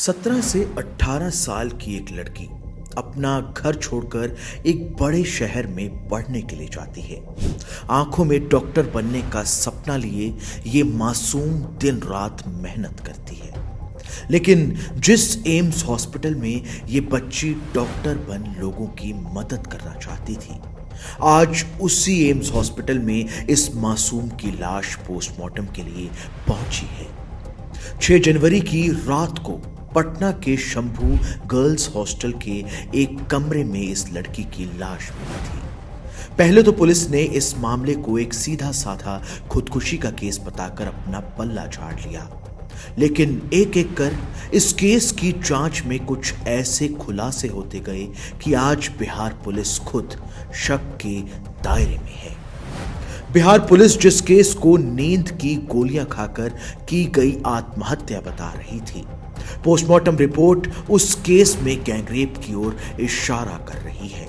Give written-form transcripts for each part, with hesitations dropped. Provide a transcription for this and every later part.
17 से 18 साल की एक लड़की अपना घर छोड़कर एक बड़े शहर में पढ़ने के लिए जाती है। आंखों में डॉक्टर बनने का सपना लिए ये मासूम दिन रात मेहनत करती है। लेकिन जिस एम्स हॉस्पिटल में ये बच्ची डॉक्टर बन लोगों की मदद करना चाहती थी, आज उसी एम्स हॉस्पिटल में इस मासूम की लाश पोस्टमार्टम के लिए पहुंची है। 6 जनवरी की रात को पटना के शंभू गर्ल्स हॉस्टल के एक कमरे में इस लड़की की लाश मिली थी। पहले तो पुलिस ने इस मामले को एक सीधा साधा खुदकुशी का केस बताकर अपना पल्ला झाड़ लिया, लेकिन एक एक कर इस केस की जांच में कुछ ऐसे खुलासे होते गए कि आज बिहार पुलिस खुद शक के दायरे में है। बिहार पुलिस जिस केस को नींद की गोलियां खाकर की गई आत्महत्या बता रही थी, पोस्टमार्टम रिपोर्ट उस केस में गैंगरेप की ओर इशारा कर रही है।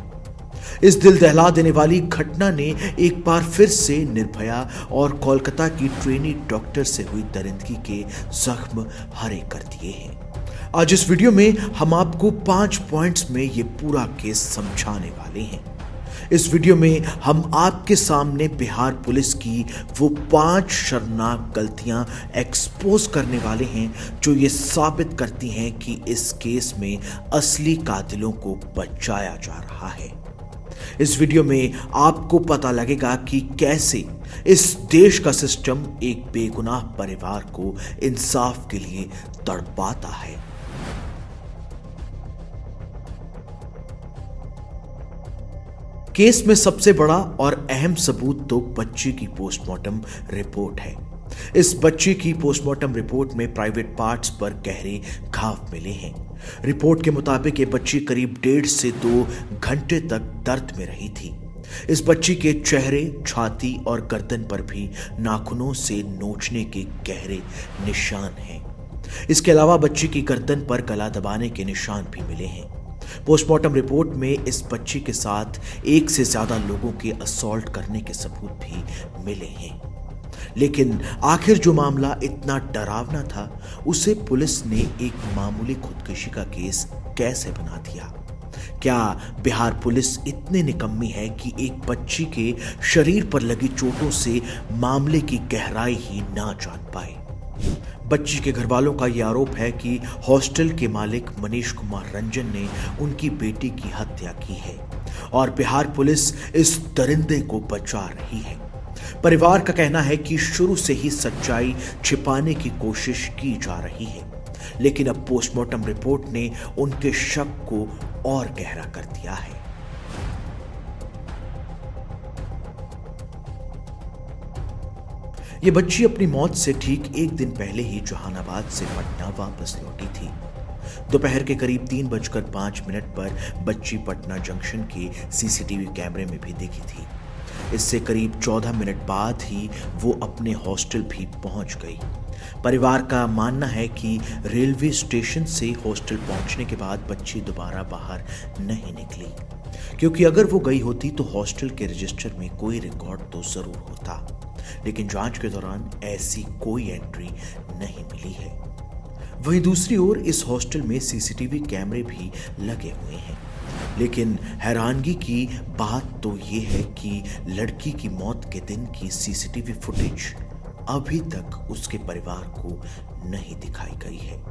इस दिल दहला देने वाली घटना ने एक बार फिर से निर्भया और कोलकाता की ट्रेनी डॉक्टर से हुई दरिंदगी के जख्म हरे कर दिए हैं। आज इस वीडियो में हम आपको 5 पॉइंट्स में ये पूरा केस समझाने वाले हैं। इस वीडियो में हम आपके सामने बिहार पुलिस की वो 5 शर्मनाक गलतियां एक्सपोज करने वाले हैं जो ये साबित करती हैं कि इस केस में असली कातिलों को बचाया जा रहा है। इस वीडियो में आपको पता लगेगा कि कैसे इस देश का सिस्टम एक बेगुनाह परिवार को इंसाफ के लिए तड़पाता है। केस में सबसे बड़ा और अहम सबूत तो बच्ची की पोस्टमार्टम रिपोर्ट है। इस बच्ची की पोस्टमार्टम रिपोर्ट में प्राइवेट पार्ट्स पर गहरे घाव मिले हैं। रिपोर्ट के मुताबिक ये बच्ची करीब 1.5 से 2 घंटे तक दर्द में रही थी। इस बच्ची के चेहरे, छाती और गर्दन पर भी नाखूनों से नोचने के गहरे निशान हैं। इसके अलावा बच्ची की गर्दन पर गला दबाने के निशान भी मिले हैं। पोस्टमार्टम रिपोर्ट में इस बच्ची के साथ 1 से ज्यादा लोगों के असॉल्ट करने के सबूत भी मिले हैं। लेकिन आखिर जो मामला इतना डरावना था, उसे पुलिस ने एक मामूली खुदकुशी का केस कैसे बना दिया? क्या बिहार पुलिस इतनी निकम्मी है कि एक बच्ची के शरीर पर लगी चोटों से मामले की गहराई ही ना जान पाए? बच्ची के घर वालों का यह आरोप है कि हॉस्टल के मालिक मनीष कुमार रंजन ने उनकी बेटी की हत्या की है और बिहार पुलिस इस दरिंदे को बचा रही है। परिवार का कहना है कि शुरू से ही सच्चाई छिपाने की कोशिश की जा रही है, लेकिन अब पोस्टमार्टम रिपोर्ट ने उनके शक को और गहरा कर दिया है। ये बच्ची अपनी मौत से ठीक 1 दिन पहले ही जहानाबाद से पटना वापस लौटी थी। दोपहर के करीब 3:05 पर बच्ची पटना जंक्शन के सीसीटीवी कैमरे में भी दिखी थी। इससे करीब 14 मिनट बाद ही वो अपने हॉस्टल भी पहुंच गई। परिवार का मानना है कि रेलवे स्टेशन से हॉस्टल पहुंचने के बाद बच्ची दोबारा बाहर नहीं निकली, क्योंकि अगर वो गई होती तो हॉस्टल के रजिस्टर में कोई रिकॉर्ड तो जरूर होता, लेकिन जांच के दौरान ऐसी कोई एंट्री नहीं मिली है। वहीं दूसरी ओर इस हॉस्टल में सीसीटीवी कैमरे भी लगे हुए हैं, लेकिन हैरानगी की बात तो ये है कि लड़की की मौत के दिन की सीसीटीवी फुटेज अभी तक उसके परिवार को नहीं दिखाई गई है।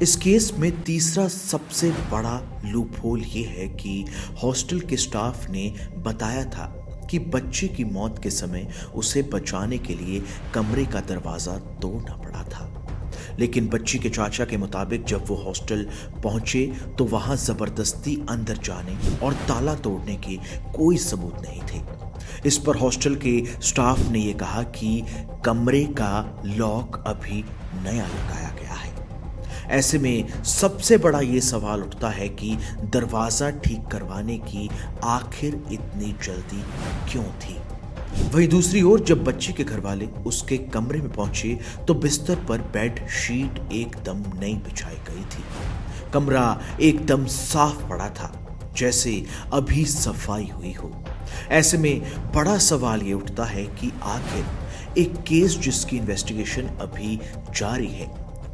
इस केस में तीसरा सबसे बड़ा लूपहोल ये है कि हॉस्टल के स्टाफ ने बताया था कि बच्ची की मौत के समय उसे बचाने के लिए कमरे का दरवाजा तोड़ना पड़ा था, लेकिन बच्ची के चाचा के मुताबिक जब वो हॉस्टल पहुंचे तो वहां जबरदस्ती अंदर जाने और ताला तोड़ने के कोई सबूत नहीं थे। इस पर हॉस्टल के स्टाफ ने यह कहा कि कमरे का लॉक अभी नया लगाया गया है। ऐसे में सबसे बड़ा ये सवाल उठता है कि दरवाजा ठीक करवाने की आखिर इतनी जल्दी क्यों थी? वहीं दूसरी ओर जब बच्ची के घर वाले उसके कमरे में पहुंचे तो बिस्तर पर बेड शीट एकदम नई बिछाई गई थी। कमरा एकदम साफ पड़ा था, जैसे अभी सफाई हुई हो। ऐसे में बड़ा सवाल ये उठता है कि आखिर एक केस जिसकी इन्वेस्टिगेशन अभी जारी है,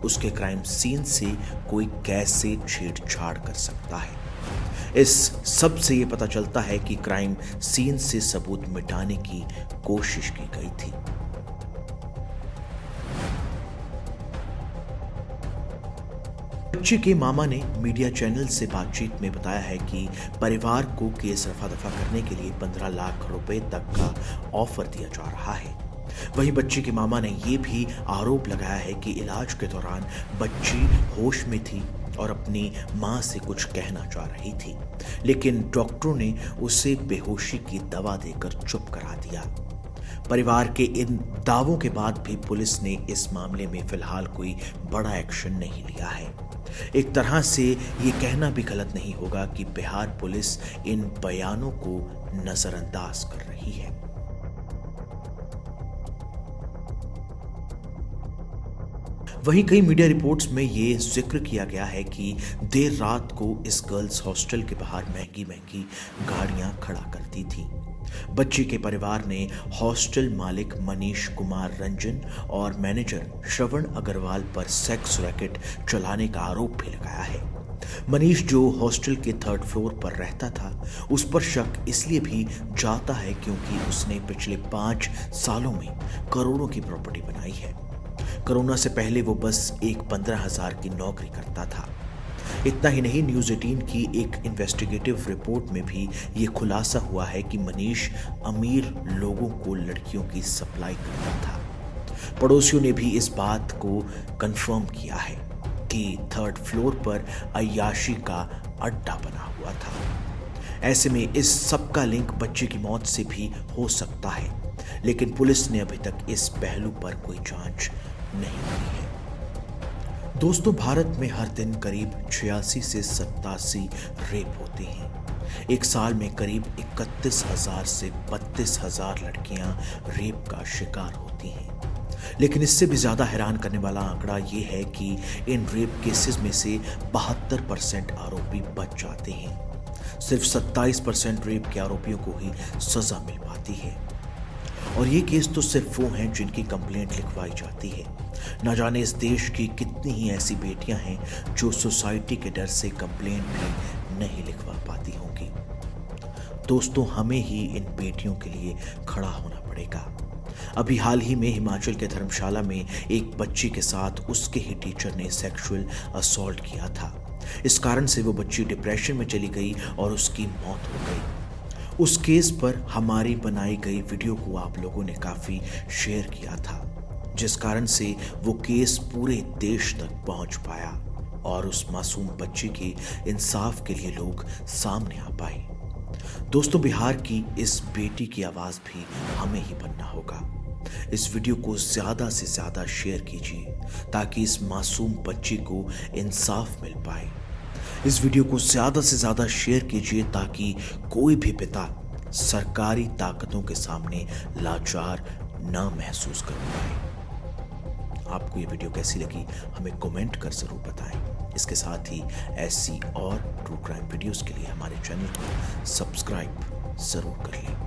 उसके क्राइम सीन से कोई कैसे छेड़छाड़ कर सकता है। इस सब से ये पता चलता है कि क्राइम सीन से सबूत मिटाने की कोशिश की गई थी। बच्चे के मामा ने मीडिया चैनल से बातचीत में बताया है कि परिवार को केस रफा दफा करने के लिए 15 लाख रुपए तक का ऑफर दिया जा रहा है। वहीं बच्ची के मामा ने यह भी आरोप लगाया है कि इलाज के दौरान बच्ची होश में थी और अपनी मां से कुछ कहना चाह रही थी, लेकिन डॉक्टरों ने उसे बेहोशी की दवा देकर चुप करा दिया। परिवार के इन दावों के बाद भी पुलिस ने इस मामले में फिलहाल कोई बड़ा एक्शन नहीं लिया है। एक तरह से ये कहना भी गलत नहीं होगा कि बिहार पुलिस इन बयानों को नजरअंदाज कर रही है। वहीं कई मीडिया रिपोर्ट्स में ये जिक्र किया गया है कि देर रात को इस गर्ल्स हॉस्टल के बाहर महंगी महंगी गाड़ियां खड़ा करती थी। बच्ची के परिवार ने हॉस्टल मालिक मनीष कुमार रंजन और मैनेजर श्रवण अग्रवाल पर सेक्स रैकेट चलाने का आरोप भी लगाया है। मनीष, जो हॉस्टल के 3rd फ्लोर पर रहता था, उस पर शक इसलिए भी जाता है क्योंकि उसने पिछले 5 सालों में करोड़ों की प्रॉपर्टी बनाई है। कोरोना से पहले वो बस एक 15,000 की नौकरी करता था। इतना ही नहीं, न्यूज़ 18 की एक इन्वेस्टिगेटिव रिपोर्ट में भी ये खुलासा हुआ है कि मनीष अमीर लोगों को लड़कियों की सप्लाई करता था। पड़ोसियों ने भी इस बात को कंफर्म किया है कि 3rd फ्लोर पर अय्याशी का अड्डा बना हुआ था। ऐसे में इस सब का लिंक बच्चे की मौत से भी हो सकता है, लेकिन पुलिस ने अभी तक इस पहलू पर कोई जांच नहीं की है। दोस्तों, भारत में हर दिन करीब 86 से 87 रेप होते हैं। एक साल में करीब 31,000 से 32,000 लड़कियां रेप का शिकार होती हैं। लेकिन इससे भी ज्यादा हैरान करने वाला आंकड़ा ये है कि इन रेप केसेस में से 72% आरोपी बच जाते हैं। सिर्फ 27% रेप के आरोपियों को ही सजा मिल पाती है। और ये केस तो सिर्फ वो हैं जिनकी कंप्लेंट लिखवाई जाती है। न जाने इस देश की कितनी ही ऐसी बेटियां हैं जो सोसाइटी के डर से कंप्लेंट भी नहीं लिखवा पाती होंगी। दोस्तों, हमें ही इन बेटियों के लिए खड़ा होना पड़ेगा। अभी हाल ही में हिमाचल के धर्मशाला में एक बच्ची के साथ उसके ही टीचर ने सेक्सुअल असॉल्ट किया था। इस कारण से वो बच्ची डिप्रेशन में चली गई और उसकी मौत हो गई। उस केस पर हमारी बनाई गई वीडियो को आप लोगों ने काफी शेयर किया था, जिस कारण से वो केस पूरे देश तक पहुंच पाया और उस मासूम बच्ची के इंसाफ के लिए लोग सामने आ पाए। दोस्तों, बिहार की इस बेटी की आवाज भी हमें ही बनना होगा। इस वीडियो को ज्यादा से ज्यादा शेयर कीजिए ताकि इस मासूम बच्ची को इंसाफ मिल पाए। इस वीडियो को ज्यादा से ज्यादा शेयर कीजिए ताकि कोई भी पिता सरकारी ताकतों के सामने लाचार ना महसूस कर पाए। आपको ये वीडियो कैसी लगी हमें कमेंट कर जरूर बताएं। इसके साथ ही ऐसी और ट्रू क्राइम वीडियोस के लिए हमारे चैनल को सब्सक्राइब जरूर कर लें।